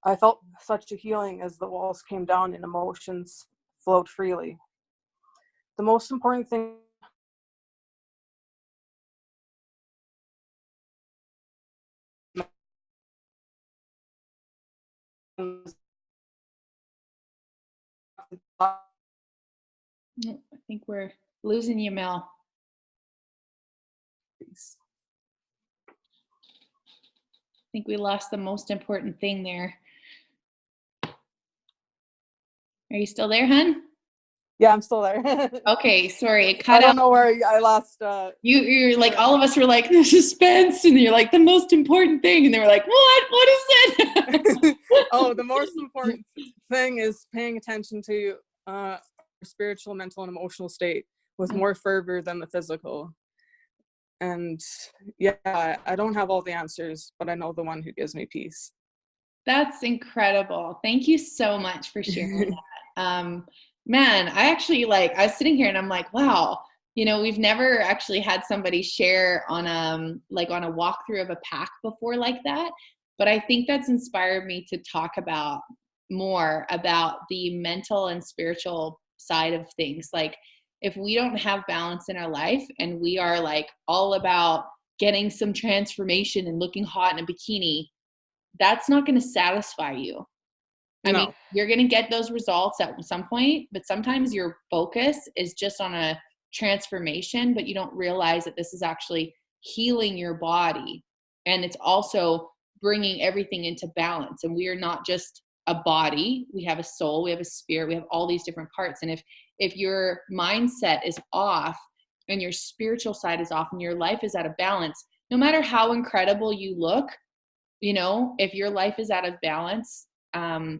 I felt such a healing as the walls came down and emotions flowed freely. The most important thing is I think we're losing you, Mel. I think we lost the most important thing there. Are you still there, hun? Yeah, I'm still there. Okay, sorry, it cut I don't out. know where I lost. You're like, all of us were like, the suspense, and you're like, the most important thing, and they were like, what? What is it? Oh, the most important thing is paying attention to spiritual, mental, and emotional state with more fervor than the physical. And yeah, I don't have all the answers, but I know the one who gives me peace. That's incredible. Thank you so much for sharing that. Man, I actually I was sitting here and I'm like, wow, we've never actually had somebody share on on a walkthrough of a pack before like that. But I think that's inspired me to talk about more about the mental and spiritual side of things. Like, if we don't have balance in our life and we are all about getting some transformation and looking hot in a bikini, that's not going to satisfy you. I mean, you're going to get those results at some point, but sometimes your focus is just on a transformation, but you don't realize that this is actually healing your body. And it's also bringing everything into balance. And we are not just a body. We have a soul, we have a spirit, we have all these different parts. And if your mindset is off and your spiritual side is off and your life is out of balance, no matter how incredible you look, if your life is out of balance,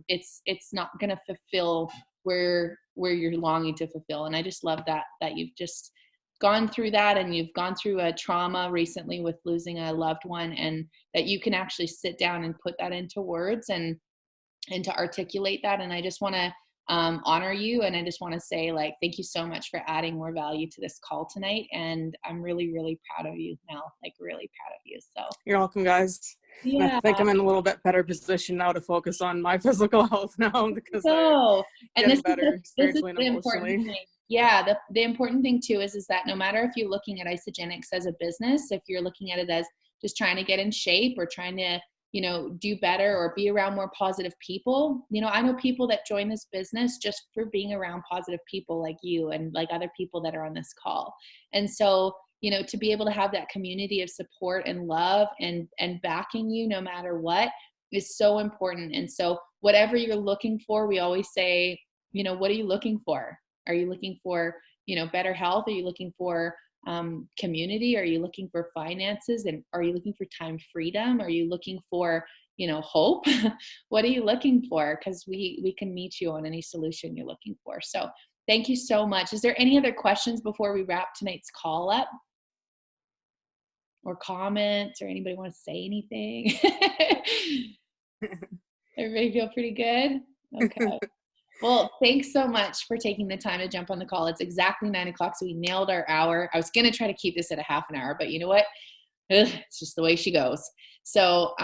it's not going to fulfill where you're longing to fulfill. And I just love that you've just gone through that, and you've gone through a trauma recently with losing a loved one, and that you can actually sit down and put that into words and to articulate that. And I just want to honor you, and I just want to say thank you so much for adding more value to this call tonight. And I'm really, really proud of you, Mel. Really proud of you. So you're welcome, guys. Yeah. And I think I'm in a little bit better position now to focus on my physical health now, because and this better is spiritually the and important emotionally. thing. Yeah, the important thing too is that no matter if you're looking at Isagenix as a business, if you're looking at it as just trying to get in shape or trying to do better or be around more positive people. I know people that join this business just for being around positive people like you and other people that are on this call. And so, to be able to have that community of support and love and backing you no matter what is so important. And so whatever you're looking for, we always say, what are you looking for? Are you looking for, better health? Are you looking for community? Are you looking for finances? And are you looking for time freedom? Are you looking for hope? What are you looking for? Because we can meet you on any solution you're looking for. So thank you so much. Is there any other questions before we wrap tonight's call up, or comments, or anybody want to say anything? Everybody feel pretty good? Okay. Well, thanks so much for taking the time to jump on the call. It's exactly 9 o'clock, so we nailed our hour. I was going to try to keep this at a half an hour, but you know what? It's just the way she goes. So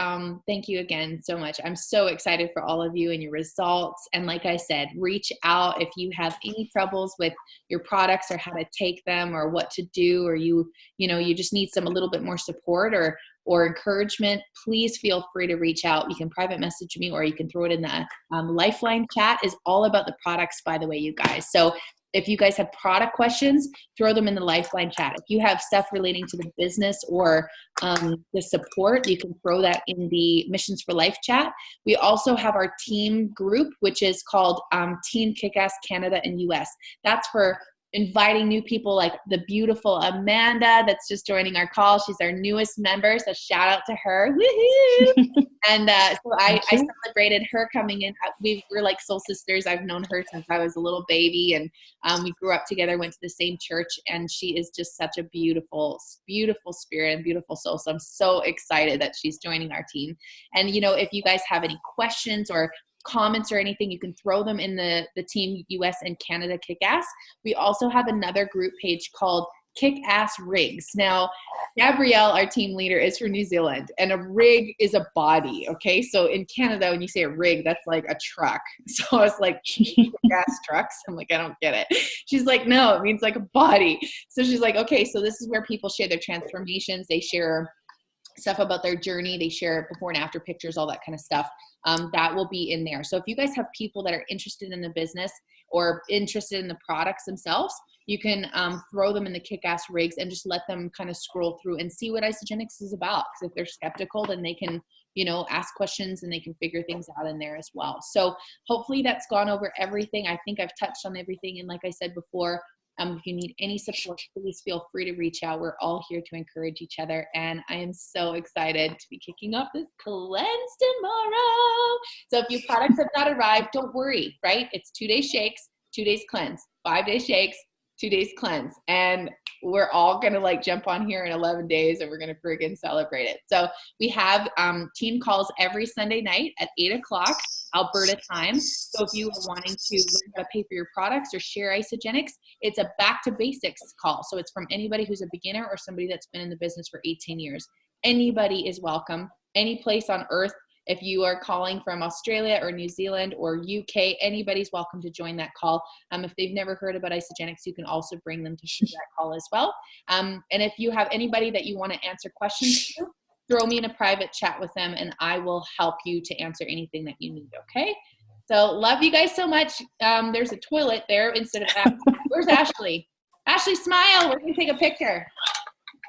thank you again so much. I'm so excited for all of you and your results. And like I said, reach out if you have any troubles with your products or how to take them or what to do, or you just need a little bit more support or encouragement. Please feel free to reach out. You can private message me, or you can throw it in the Lifeline chat. Is all about the products, by the way, you guys. So if you guys have product questions, throw them in the Lifeline chat. If you have stuff relating to the business or the support, you can throw that in the Missions for Life chat. We also have our team group, which is called Team Kickass Canada and US. That's for inviting new people like the beautiful Amanda that's just joining our call. She's our newest member, so shout out to her. Woohoo! And so I celebrated her coming in. We're like soul sisters. I've known her since I was a little baby, and we grew up together, went to the same church, and she is just such a beautiful, beautiful spirit and beautiful soul. So I'm so excited that she's joining our team. And, you know, if you guys have any questions or comments or anything, you can throw them in the Team US and Canada Kick-Ass. We also have another group page called Kick-Ass Rigs. Now, Gabrielle, our team leader, is from New Zealand, and a rig is a body, okay? So in Canada, when you say a rig, that's like a truck. So I was like, gas trucks? I'm like, I don't get it. She's like, no, it means like a body. So she's like, okay, so this is where people share their transformations. They share stuff about their journey. They share before and after pictures, all that kind of stuff. That will be in there. So if you guys have people that are interested in the business or interested in the products themselves, you can throw them in the Kick-Ass Rigs and just let them kind of scroll through and see what Isagenix is about. Because if they're skeptical, then they can, you know, ask questions and they can figure things out in there as well. So hopefully that's gone over everything. I think I've touched on everything. And like I said before, if you need any support, please feel free to reach out. We're all here to encourage each other. And I am so excited to be kicking off this cleanse tomorrow. So if your products have not arrived, don't worry, right? It's 2 day shakes, 2 days cleanse, 5 day shakes, 2 days cleanse. And we're all going to like jump on here in 11 days and we're going to friggin' celebrate it. So we have team calls every Sunday night at 8 o'clock Alberta time. So if you are wanting to learn how to pay for your products or share Isagenix, it's a back to basics call. So it's from anybody who's a beginner or somebody that's been in the business for 18 years. Anybody is welcome, any place on earth. If you are calling from Australia or New Zealand or UK, anybody's welcome to join that call. If they've never heard about Isagenix, you can also bring them to that call as well. And if you have anybody that you want to answer questions to, throw me in a private chat with them and I will help you to answer anything that you need, okay? So love you guys so much. There's a toilet there instead of Ashley. Where's Ashley? Ashley, smile. We're going to take a picture.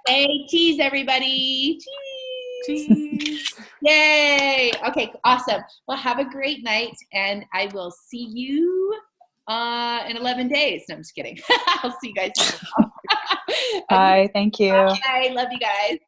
Say cheese, everybody. Cheese. Cheese. Yay. Okay, awesome. Well, have a great night, and I will see you in 11 days. No, I'm just kidding. I'll see you guys tomorrow. Bye. Thank you. Bye. Love you guys.